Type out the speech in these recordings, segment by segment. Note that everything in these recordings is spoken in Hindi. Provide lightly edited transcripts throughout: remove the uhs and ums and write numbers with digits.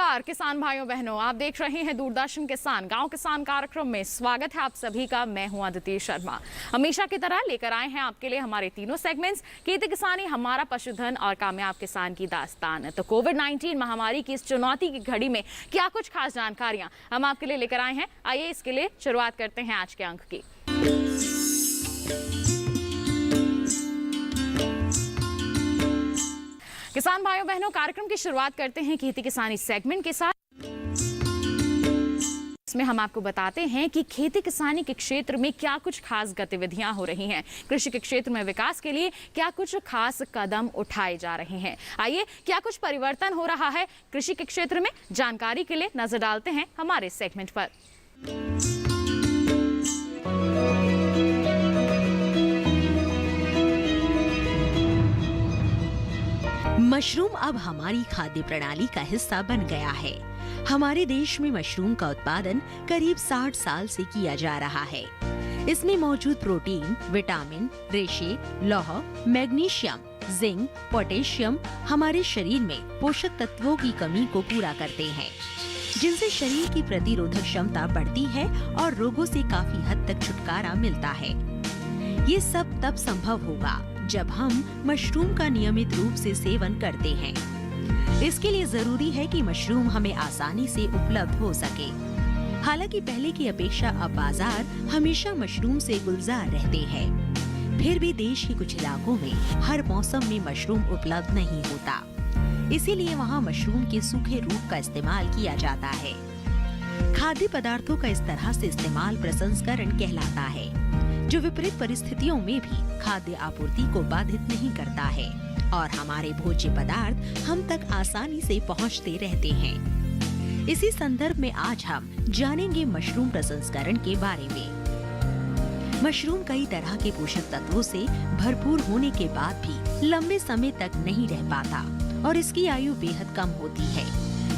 नमस्कार किसान भाइयों बहनों, आप देख रहे हैं दूरदर्शन किसान गांव किसान कार्यक्रम में। स्वागत है आप सभी का। मैं हूं अदिति शर्मा। हमेशा की तरह लेकर आए हैं आपके लिए हमारे तीनों सेगमेंट्स, खेती किसानी, हमारा पशुधन और कामयाब किसान की दास्तान। तो कोविड-19 महामारी की इस चुनौती की घड़ी में क्या कुछ खास जानकारियां हम आपके लिए लेकर आए हैं। आइए इसके लिए शुरुआत करते हैं आज के अंक की। किसान भाइयों बहनों, कार्यक्रम की शुरुआत करते हैं खेती किसानी सेगमेंट के साथ। इसमें हम आपको बताते हैं कि खेती किसानी के क्षेत्र में क्या कुछ खास गतिविधियां हो रही हैं, कृषि के क्षेत्र में विकास के लिए क्या कुछ खास कदम उठाए जा रहे हैं। आइए क्या कुछ परिवर्तन हो रहा है कृषि के क्षेत्र में, जानकारी के लिए नजर डालते हैं हमारे सेगमेंट पर। मशरूम अब हमारी खाद्य प्रणाली का हिस्सा बन गया है। हमारे देश में मशरूम का उत्पादन करीब 60 साल से किया जा रहा है। इसमें मौजूद प्रोटीन, विटामिन, रेशे, लौह, मैग्नीशियम, जिंक, पोटेशियम हमारे शरीर में पोषक तत्वों की कमी को पूरा करते हैं, जिनसे शरीर की प्रतिरोधक क्षमता बढ़ती है और रोगों से काफी हद तक छुटकारा मिलता है। ये सब तब संभव होगा जब हम मशरूम का नियमित रूप से सेवन करते हैं। इसके लिए जरूरी है कि मशरूम हमें आसानी से उपलब्ध हो सके। हालांकि पहले की अपेक्षा अब बाजार हमेशा मशरूम से गुलजार रहते हैं। फिर भी देश के कुछ इलाकों में हर मौसम में मशरूम उपलब्ध नहीं होता, इसीलिए वहाँ मशरूम के सूखे रूप का इस्तेमाल किया जाता है। खाद्य पदार्थों का इस तरह से इस्तेमाल प्रसंस्करण कहलाता है, जो विपरीत परिस्थितियों में भी खाद्य आपूर्ति को बाधित नहीं करता है और हमारे भोज्य पदार्थ हम तक आसानी से पहुंचते रहते हैं। इसी संदर्भ में आज हम जानेंगे मशरूम प्रसंस्करण के बारे में। मशरूम कई तरह के पोषक तत्वों से भरपूर होने के बाद भी लंबे समय तक नहीं रह पाता और इसकी आयु बेहद कम होती है,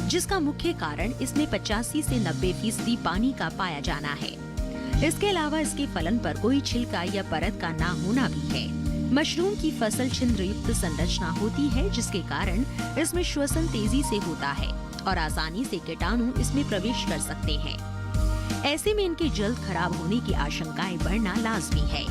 जिसका मुख्य कारण इसमें 85 से 90% पानी का पाया जाना है। इसके अलावा इसके फलन पर कोई छिलका या परत का ना होना भी है। मशरूम की फसल छिद्र युक्त संरचना होती है, जिसके कारण इसमें श्वसन तेजी से होता है और आसानी से कीटाणु इसमें प्रवेश कर सकते हैं। ऐसे में इनके जल्द खराब होने की आशंकाएं बढ़ना लाजमी है।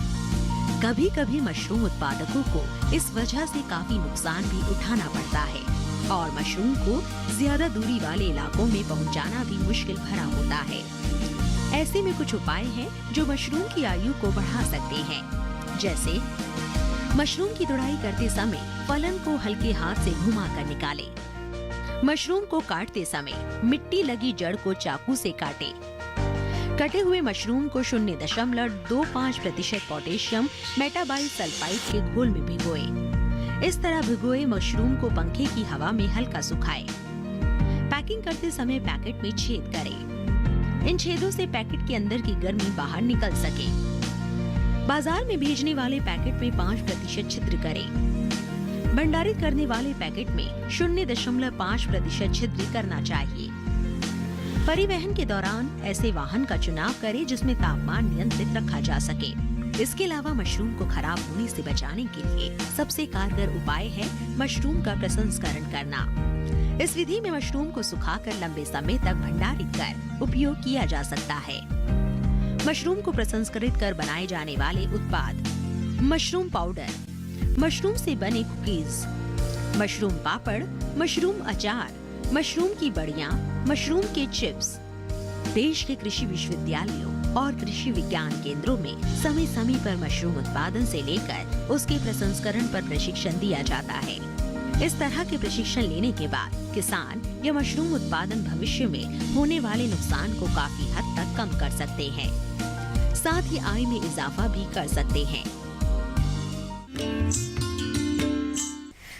कभी कभी मशरूम उत्पादकों को इस वजह से काफी नुकसान भी उठाना पड़ता है और मशरूम को ज्यादा दूरी वाले इलाकों में पहुँचाना भी मुश्किल भरा होता है। ऐसे में कुछ उपाय हैं जो मशरूम की आयु को बढ़ा सकते हैं, जैसे मशरूम की तुड़ाई करते समय फलन को हल्के हाथ से घुमाकर निकालें। मशरूम को काटते समय मिट्टी लगी जड़ को चाकू से काटें। कटे हुए मशरूम को 0.25% पोटेशियम मेटाबाइल सल्फाइड के घोल में भिगोएं। इस तरह भिगोए मशरूम को पंखे की हवा में हल्का सुखाएं। पैकिंग करते समय पैकेट में छेद करें। इन छेदों से पैकेट के अंदर की गर्मी बाहर निकल सके। बाजार में भेजने वाले पैकेट में 5% छिद्र करें। भंडारित करने वाले पैकेट में 0.5% छिद्र करना चाहिए। परिवहन के दौरान ऐसे वाहन का चुनाव करें जिसमें तापमान नियंत्रित रखा जा सके। इसके अलावा मशरूम को खराब होने से बचाने के लिए सबसे कारगर उपाय है मशरूम का प्रसंस्करण करना। इस विधि में मशरूम को सुखाकर लंबे समय तक भंडारित कर उपयोग किया जा सकता है। मशरूम को प्रसंस्करित कर बनाए जाने वाले उत्पाद: मशरूम पाउडर, मशरूम से बने कुकीज, मशरूम पापड़, मशरूम अचार, मशरूम की बड़ियां, मशरूम के चिप्स। देश के कृषि विश्वविद्यालयों और कृषि विज्ञान केंद्रों में समय समय पर मशरूम उत्पादन से लेकर उसके प्रसंस्करण पर प्रशिक्षण दिया जाता है। इस तरह के प्रशिक्षण लेने के बाद किसान या मशरूम उत्पादन भविष्य में होने वाले नुकसान को काफी हद तक कम कर सकते हैं, साथ ही आय में इजाफा भी कर सकते हैं।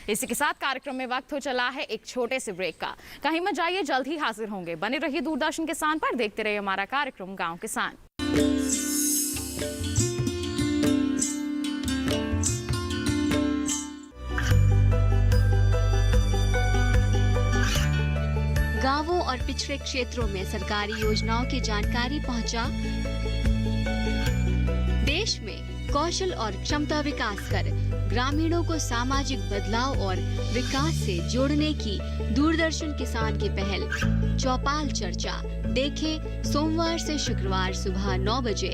इसी के साथ कार्यक्रम में वक्त हो चला है एक छोटे से ब्रेक का। कहीं मत जाइए, जल्द ही हाजिर होंगे। बने रहिए दूरदर्शन किसान पर, देखते रहिए हमारा कार्यक्रम गांव किसान। गांवों और पिछड़े क्षेत्रों में सरकारी योजनाओं की जानकारी पहुंचा। देश में कौशल और क्षमता विकास कर ग्रामीणों को सामाजिक बदलाव और विकास से जोड़ने की दूरदर्शन किसान की पहल चौपाल चर्चा देखें सोमवार से शुक्रवार सुबह 9 बजे।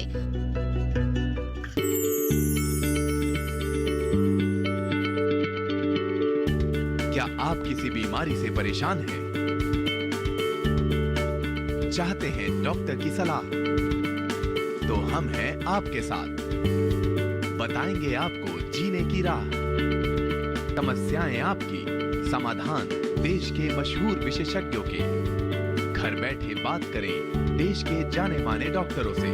क्या आप किसी बीमारी से परेशान हैं? चाहते हैं डॉक्टर की सलाह? तो हम हैं आपके साथ। बताएंगे आपको जीने की राह। समस्याएं आपकी, समाधान देश के मशहूर विशेषज्ञों के। घर बैठे बात करें देश के जाने माने डॉक्टरों से।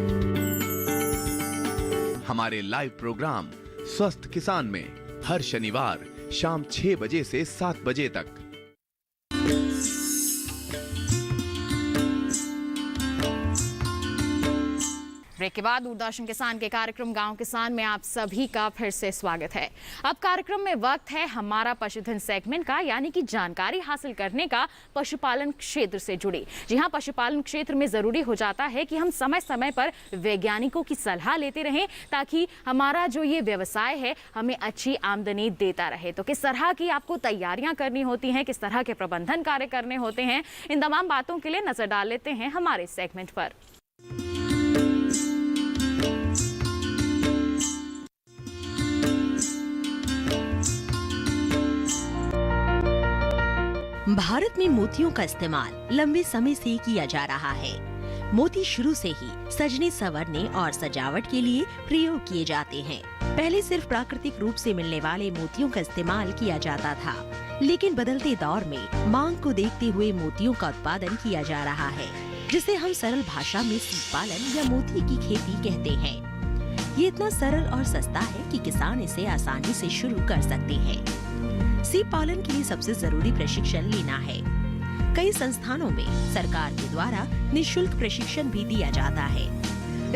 हमारे लाइव प्रोग्राम स्वस्थ किसान में हर शनिवार शाम 6 बजे से 7 बजे तक। ब्रेक के बाद दूरदर्शन किसान के कार्यक्रम गांव किसान में आप सभी का फिर से स्वागत है। अब कार्यक्रम में वक्त है हमारा पशुधन सेगमेंट का, यानी कि जानकारी हासिल करने का पशुपालन क्षेत्र से जुड़ी। जी हां, पशुपालन क्षेत्र में जरूरी हो जाता है कि हम समय समय पर वैज्ञानिकों की सलाह लेते रहें, ताकि हमारा जो ये व्यवसाय है हमें अच्छी आमदनी देता रहे। तो किस तरह की आपको तैयारियां करनी होती हैं, किस तरह के प्रबंधन कार्य करने होते हैं, इन तमाम बातों के लिए नजर डाल लेते हैं हमारे सेगमेंट पर। भारत में मोतियों का इस्तेमाल लंबे समय से किया जा रहा है। मोती शुरू से ही सजने संवरने और सजावट के लिए प्रयोग किए जाते हैं। पहले सिर्फ प्राकृतिक रूप से मिलने वाले मोतियों का इस्तेमाल किया जाता था, लेकिन बदलते दौर में मांग को देखते हुए मोतियों का उत्पादन किया जा रहा है, जिसे हम सरल भाषा में सीप पालन या मोती की खेती कहते हैं। ये इतना सरल और सस्ता है कि किसान इसे आसानी से शुरू कर सकते हैं। सीप पालन के लिए सबसे जरूरी प्रशिक्षण लेना है। कई संस्थानों में सरकार के द्वारा निःशुल्क प्रशिक्षण भी दिया जाता है।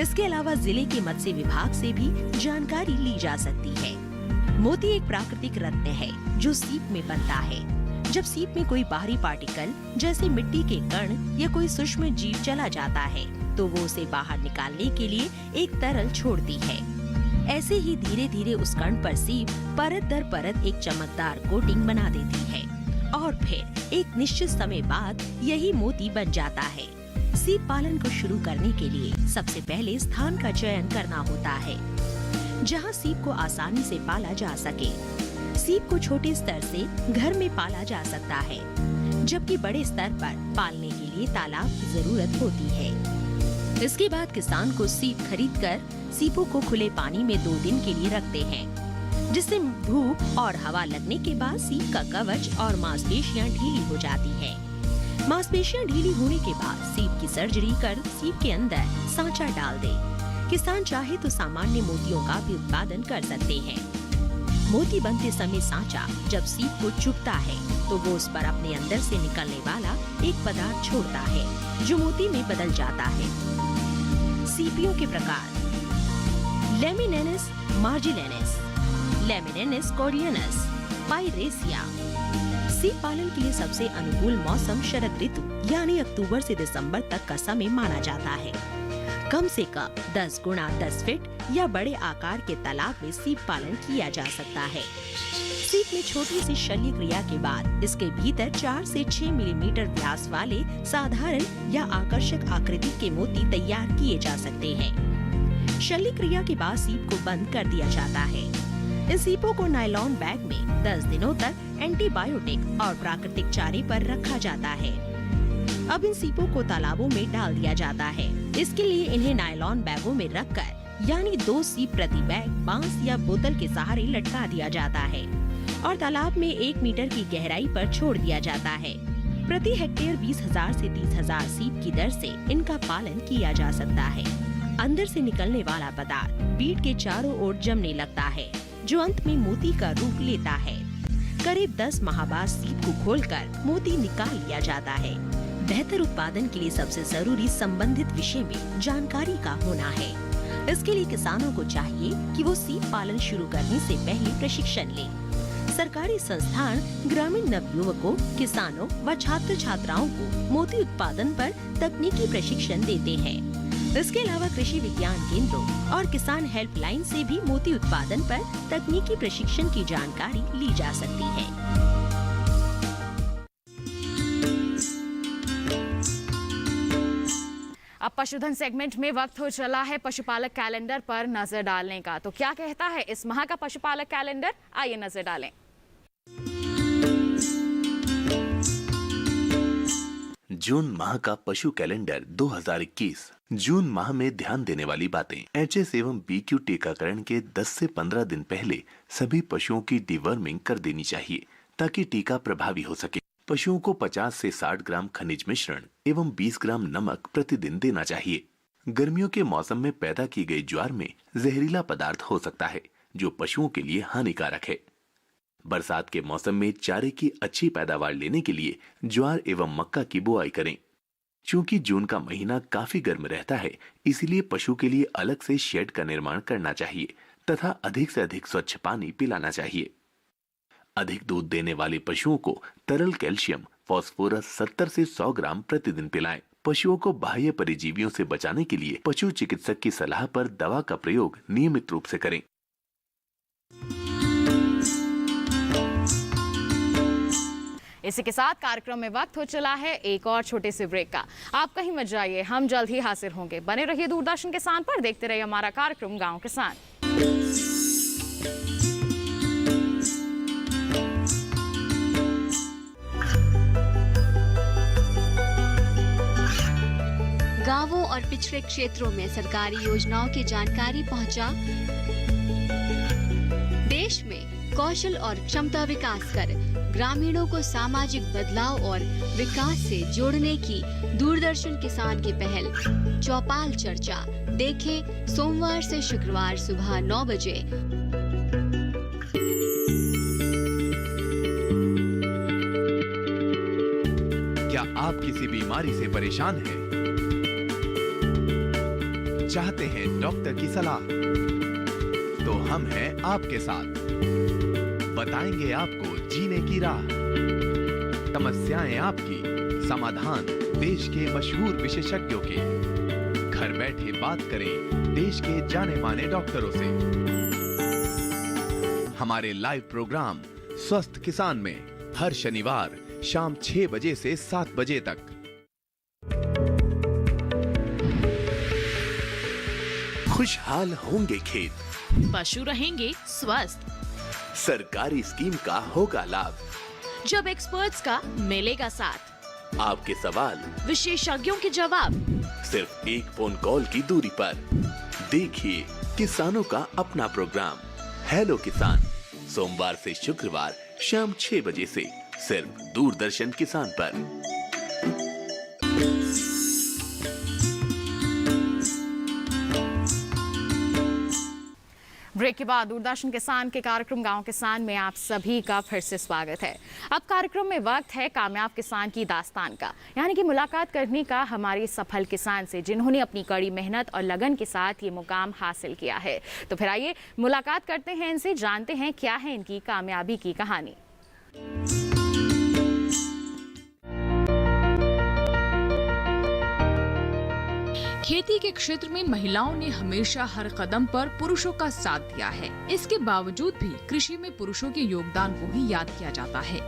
इसके अलावा जिले के मत्स्य विभाग से भी जानकारी ली जा सकती है। मोती एक प्राकृतिक रत्न है जो सीप में बनता है। जब सीप में कोई बाहरी पार्टिकल जैसे मिट्टी के कण या कोई सूक्ष्म जीव चला जाता है, तो वो उसे बाहर निकालने के लिए एक तरल छोड़ती है। ऐसे ही धीरे धीरे उस कण पर सीप परत दर परत एक चमकदार कोटिंग बना देती है और फिर एक निश्चित समय बाद यही मोती बन जाता है। सीप पालन को शुरू करने के लिए सबसे पहले स्थान का चयन करना होता है, जहां सीप को आसानी से पाला जा सके। सीप को छोटे स्तर से घर में पाला जा सकता है, जबकि बड़े स्तर पर पालने के लिए तालाब की जरूरत होती है। इसके बाद किसान को सीप खरीदकर सीपों को खुले पानी में 2 दिन के लिए रखते हैं, जिससे धूप और हवा लगने के बाद सीप का कवच और मांसपेशियां ढीली हो जाती है। मांसपेशियां ढीली होने के बाद सीप की सर्जरी कर सीप के अंदर सांचा डाल दे। किसान चाहे तो सामान्य मोतियों का भी उत्पादन कर सकते हैं। मोती बनते समय सांचा जब सीप को चुभता है, तो वो उस पर अपने अंदर से निकलने वाला एक पदार्थ छोड़ता है, जो मोती में बदल जाता है। सीपियों के प्रकार: लेमिनेनिस मार्जिलेनिस, लेमिनेनिस कोरियनस, पाइरेसिया। सीप पालन के लिए सबसे अनुकूल मौसम शरद ऋतु यानी अक्टूबर से दिसंबर तक का समय माना जाता है। कम से कम 10 गुणा 10 फीट या बड़े आकार के तालाब में सीप पालन किया जा सकता है। सीप में छोटी सी शल्य क्रिया के बाद इसके भीतर 4 से 6 मिलीमीटर व्यास वाले साधारण या आकर्षक आकृति के मोती तैयार किए जा सकते हैं। शल्य क्रिया के बाद सीप को बंद कर दिया जाता है। इन सीपों को नायलॉन बैग में 10 दिनों तक एंटीबायोटिक और प्राकृतिक चारे पर रखा जाता है। अब इन सीपों को तालाबों में डाल दिया जाता है। इसके लिए इन्हें नायलॉन बैगों में रखकर यानी 2 सीप प्रति बैग बांस या बोतल के सहारे लटका दिया जाता है और तालाब में 1 मीटर की गहराई पर छोड़ दिया जाता है। प्रति हेक्टेयर 20,000 से 30,000 सीप की दर से इनका पालन किया जा सकता है। अंदर से निकलने वाला पदार्थ बीट के चारों ओर जमने लगता है, जो अंत में मोती का रूप लेता है। करीब 10 माह बाद सीप को खोलकर मोती निकाल लिया जाता है। बेहतर उत्पादन के लिए सबसे जरूरी संबंधित विषय में जानकारी का होना है। इसके लिए किसानों को चाहिए कि वो सीप पालन शुरू करने से पहले प्रशिक्षण लें। सरकारी संस्थान ग्रामीण नवयुवकों, किसानों व छात्र छात्राओं को मोती उत्पादन पर तकनीकी प्रशिक्षण देते हैं। इसके अलावा कृषि विज्ञान केंद्रों और किसान हेल्पलाइन से भी मोती उत्पादन पर तकनीकी प्रशिक्षण की जानकारी ली जा सकती है। अब पशुधन सेगमेंट में वक्त हो चला है पशुपालक कैलेंडर पर नजर डालने का। तो क्या कहता है इस माह का पशुपालक कैलेंडर, आइए नजर डालें। जून माह का पशु कैलेंडर 2021। जून माह में ध्यान देने वाली बातें। एचएस एवं बीक्यू टीकाकरण के 10 से 15 दिन पहले सभी पशुओं की डिवर्मिंग कर देनी चाहिए ताकि टीका प्रभावी हो सके। पशुओं को 50 से 60 ग्राम खनिज मिश्रण एवं 20 ग्राम नमक प्रतिदिन देना चाहिए। गर्मियों के मौसम में पैदा की गई ज्वार में जहरीला पदार्थ हो सकता है जो पशुओं के लिए हानिकारक है। बरसात के मौसम में चारे की अच्छी पैदावार लेने के लिए ज्वार एवं मक्का की बुआई करें। चूंकि जून का महीना काफी गर्म रहता है, इसीलिए पशु के लिए अलग से शेड का निर्माण करना चाहिए तथा अधिक से अधिक स्वच्छ पानी पिलाना चाहिए। अधिक दूध देने वाले पशुओं को तरल कैल्शियम फास्फोरस 70 से 100 ग्राम प्रतिदिन पिलाएं। पशुओं को बाह्य परिजीवियों से बचाने के लिए पशु चिकित्सक की सलाह पर दवा का प्रयोग नियमित रूप से करें। इसी के साथ कार्यक्रम में वक्त हो चला है एक और छोटे से ब्रेक का। आप कहीं मत जाइए, हम जल्द ही हाजिर होंगे। बने रहिए दूरदर्शन किसान पर, देखते रहिए हमारा कार्यक्रम गांव किसान। गांवों और पिछड़े क्षेत्रों में सरकारी योजनाओं की जानकारी पहुंचा। देश में कौशल और क्षमता विकास कर ग्रामीणों को सामाजिक बदलाव और विकास से जोड़ने की दूरदर्शन किसान की पहल चौपाल चर्चा देखें सोमवार से शुक्रवार सुबह 9 बजे। क्या आप किसी बीमारी से परेशान हैं? चाहते हैं डॉक्टर की सलाह? तो हम हैं आपके साथ, बताएंगे आपको जीने की राह। समस्याएं आपकी, समाधान देश के मशहूर विशेषज्ञों के। घर बैठे बात करें देश के जाने माने डॉक्टरों से। हमारे लाइव प्रोग्राम स्वस्थ किसान में हर शनिवार शाम 6 बजे से 7 बजे तक। खुशहाल होंगे खेत, पशु रहेंगे स्वस्थ, सरकारी स्कीम का होगा लाभ। जब एक्सपर्ट्स का मिलेगा साथ, आपके सवाल, विशेषज्ञों के जवाब, सिर्फ एक फोन कॉल की दूरी पर। देखिए किसानों का अपना प्रोग्राम हेलो किसान, सोमवार से शुक्रवार शाम 6 बजे से सिर्फ दूरदर्शन किसान पर। ब्रेक के बाद दूरदर्शन किसान के कार्यक्रम गांव किसान में आप सभी का फिर से स्वागत है। अब कार्यक्रम में वक्त है कामयाब किसान की दास्तान का, यानी कि मुलाकात करने का हमारे सफल किसान से जिन्होंने अपनी कड़ी मेहनत और लगन के साथ ये मुकाम हासिल किया है। तो फिर आइए मुलाकात करते हैं इनसे, जानते हैं क्या है इनकी कामयाबी की कहानी। खेती के क्षेत्र में महिलाओं ने हमेशा हर कदम पर पुरुषों का साथ दिया है। इसके बावजूद भी कृषि में पुरुषों के योगदान को ही याद किया जाता है,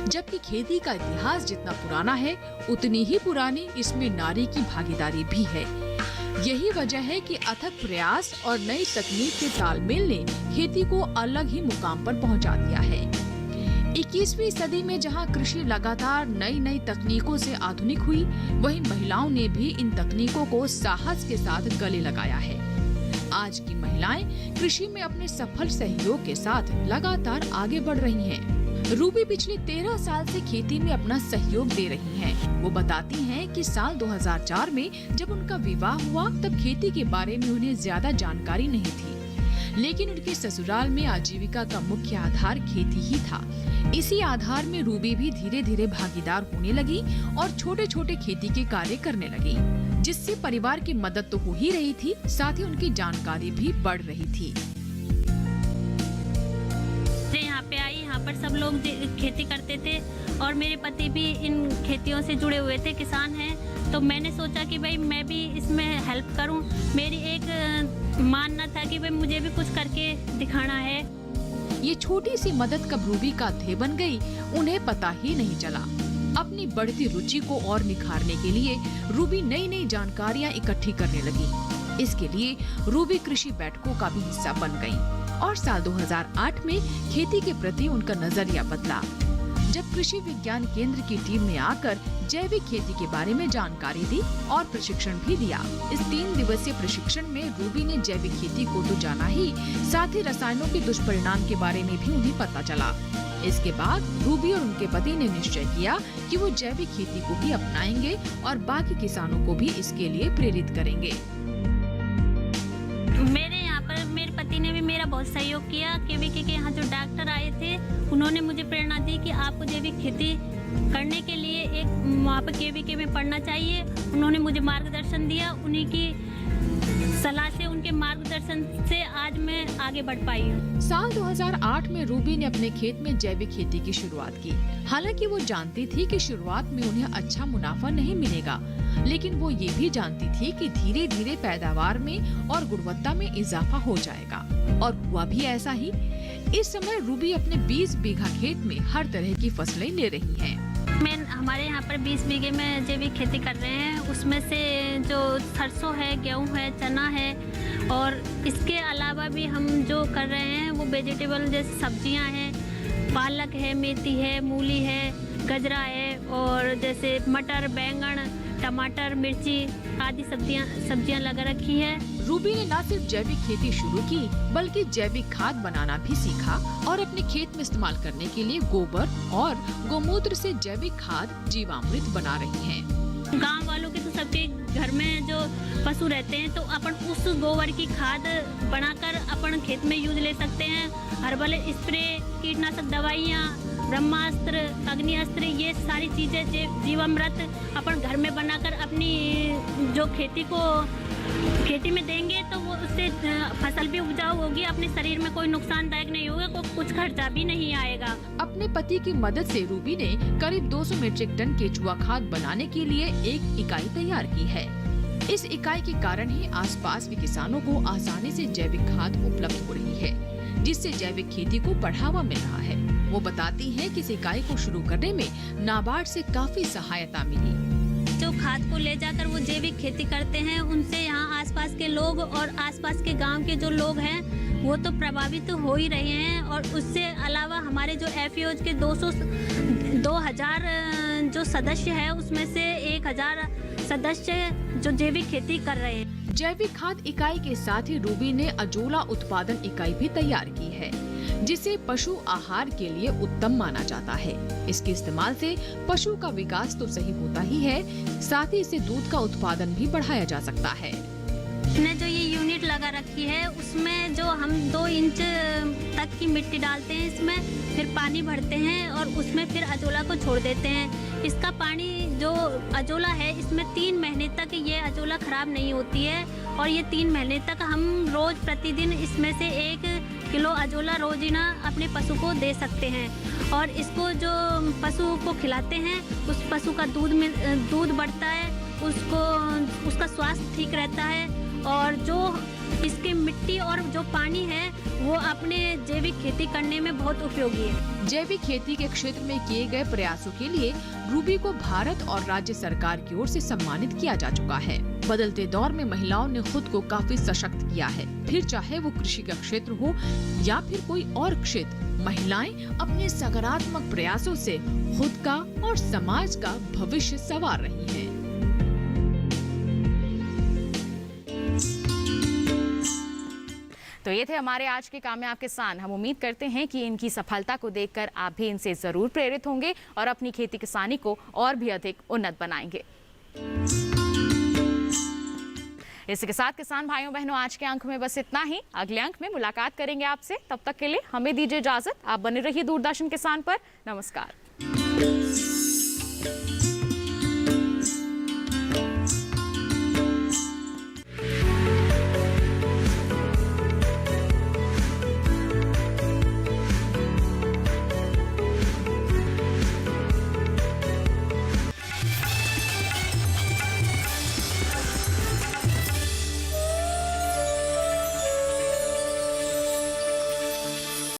जबकि खेती का इतिहास जितना पुराना है उतनी ही पुरानी इसमें नारी की भागीदारी भी है। यही वजह है कि अथक प्रयास और नई तकनीक के तालमेल ने खेती को अलग ही मुकाम पर पहुंचा दिया है। 21वीं सदी में जहां कृषि लगातार नई नई तकनीकों से आधुनिक हुई, वहीं महिलाओं ने भी इन तकनीकों को साहस के साथ गले लगाया है। आज की महिलाएं कृषि में अपने सफल सहयोग के साथ लगातार आगे बढ़ रही हैं। रूबी पिछले 13 साल से खेती में अपना सहयोग दे रही हैं। वो बताती हैं कि साल 2004 में जब उनका विवाह हुआ तब खेती के बारे में उन्हें ज्यादा जानकारी नहीं थी, लेकिन उनके ससुराल में आजीविका का मुख्य आधार खेती ही था। इसी आधार में रूबी भी धीरे धीरे भागीदार होने लगी और छोटे छोटे खेती के कार्य करने लगी, जिससे परिवार की मदद तो हो ही रही थी, साथ ही उनकी जानकारी भी बढ़ रही थी। यहाँ पे आई, यहाँ पर पर सब लोग खेती करते थे और मेरे पति भी इन खेतियों से जुड़े हुए थे, किसान हैं। तो मैंने सोचा कि भाई मैं भी इसमें हेल्प करूं। मेरी एक मानना था कि भाई मुझे भी कुछ करके दिखाना है। ये छोटी सी मदद कब रूबी का ध्येय बन गई, उन्हें पता ही नहीं चला। अपनी बढ़ती रुचि को और निखारने के लिए रूबी नई नई जानकारियां इकट्ठी करने लगी। इसके लिए रूबी कृषि बैठकों का भी हिस्सा बन गयी और साल 2008 में खेती के प्रति उनका नजरिया बदला, जब कृषि विज्ञान केंद्र की टीम ने आकर जैविक खेती के बारे में जानकारी दी और प्रशिक्षण भी दिया। इस 3 दिवसीय प्रशिक्षण में रूबी ने जैविक खेती को तो जाना ही, साथ ही रसायनों के दुष्परिणाम के बारे में भी उन्हें पता चला। इसके बाद रूबी और उनके पति ने निश्चय किया कि वो जैविक खेती को ही अपनाएंगे और बाकी किसानों को भी इसके लिए प्रेरित करेंगे। मेरे यहाँ पर मेरे पति ने भी मेरा बहुत सहयोग किया। केवीके के यहाँ जो डॉक्टर आए थे, उन्होंने मुझे प्रेरणा दी कि आपको जैविक खेती करने के लिए एक वहाँ पर केवीके में पढ़ना चाहिए। उन्होंने मुझे मार्गदर्शन दिया। उन्हीं की सलाह से, उनके मार्गदर्शन से आज मैं आगे बढ़ पाई हूँ। साल 2008 में रूबी ने अपने खेत में जैविक खेती की शुरुआत की। हालांकि वो जानती थी कि शुरुआत में उन्हें अच्छा मुनाफा नहीं मिलेगा, लेकिन वो ये भी जानती थी कि धीरे धीरे पैदावार में और गुणवत्ता में इजाफा हो जाएगा, और हुआ भी ऐसा ही। इस समय रूबी अपने 20 बीघा खेत में हर तरह की फसलें ले रही हैं। हमारे यहाँ पर 20 बीघे में जैविक खेती कर रहे हैं। उसमें से जो सरसों है, गेहूँ है, चना है, और इसके अलावा भी हम जो कर रहे हैं वो वेजिटेबल जैसे सब्जियाँ हैं, पालक है, मेथी है, मूली है, गजरा है, और जैसे मटर, बैंगन, टमाटर, मिर्ची आदि सब्जियां लगा रखी है। रूबी ने न सिर्फ जैविक खेती शुरू की, बल्कि जैविक खाद बनाना भी सीखा और अपने खेत में इस्तेमाल करने के लिए गोबर और गोमूत्र से जैविक खाद जीवामृत बना रही हैं। गांव वालों के तो सबके घर में जो पशु रहते हैं, तो अपन उस गोबर की खाद बनाकर अपन खेत में यूज ले सकते हैं। हर्बल स्प्रे, कीटनाशक दवाइयाँ, ब्रह्मास्त्र, अग्निअस्त्र, ये सारी चीजें जीवामृत अपन घर में बनाकर अपनी जो खेती में देंगे तो वो उससे फसल भी उपजाऊ होगी, अपने शरीर में कोई नुकसानदायक नहीं होगा, कुछ खर्चा भी नहीं आएगा। अपने पति की मदद से रूबी ने करीब 200 मीट्रिक टन केचुआ खाद बनाने के लिए एक इकाई तैयार की है। इस इकाई के कारण ही आसपास के किसानों को आसानी से जैविक खाद उपलब्ध हो रही है, जिससे जैविक खेती को बढ़ावा मिल रहा है। वो बताती हैं कि इस इकाई को शुरू करने में नाबार्ड से काफी सहायता मिली। जो खाद को ले जाकर वो जैविक खेती करते हैं, उनसे यहाँ आसपास के लोग और आसपास के गांव के जो लोग हैं वो तो प्रभावित तो हो ही रहे हैं, और उससे अलावा हमारे जो एफपीओज के 2000 जो सदस्य हैं, उसमें से 1000 सदस्य जो जैविक खेती कर रहे हैं। जैविक खाद इकाई के साथ ही रूबी ने अजोला उत्पादन इकाई भी तैयार की है, जिसे पशु आहार के लिए उत्तम माना जाता है। इसके इस्तेमाल से पशु का विकास तो सही होता ही है, साथ ही इससे दूध का उत्पादन भी बढ़ाया जा सकता है। ने जो ये यूनिट लगा रखी है, उसमें जो हम 2 इंच तक की मिट्टी डालते हैं, इसमें फिर पानी भरते हैं और उसमें फिर अजोला को छोड़ देते हैं। इसका पानी जो अजोला है, इसमें 3 महीने तक ये अजोला खराब नहीं होती है, और ये 3 महीने तक हम रोज प्रतिदिन इसमें से 1 किलो अजोला रोजीना अपने पशु को दे सकते हैं। और इसको जो पशु को खिलाते हैं, उस पशु का दूध बढ़ता है, उसका स्वास्थ्य ठीक रहता है, और जो इसकी मिट्टी और जो पानी है वो अपने जैविक खेती करने में बहुत उपयोगी है। जैविक खेती के क्षेत्र में किए गए प्रयासों के लिए रूबी को भारत और राज्य सरकार की ओर से सम्मानित किया जा चुका है। बदलते दौर में महिलाओं ने खुद को काफी सशक्त किया है, फिर चाहे वो कृषि का क्षेत्र हो या फिर कोई और क्षेत्र। महिलाएं अपने सकारात्मक प्रयासों से खुद का और समाज का भविष्य संवार रही हैं। तो ये थे हमारे आज के कामयाब किसान। हम उम्मीद करते हैं कि इनकी सफलता को देखकर आप भी इनसे जरूर प्रेरित होंगे और अपनी खेती किसानी को और भी अधिक उन्नत बनाएंगे। इसी के साथ किसान भाइयों बहनों, आज के अंक में बस इतना ही। अगले अंक में मुलाकात करेंगे आपसे। तब तक के लिए हमें दीजिए इजाजत। आप बने रहिए दूरदर्शन किसान पर। नमस्कार।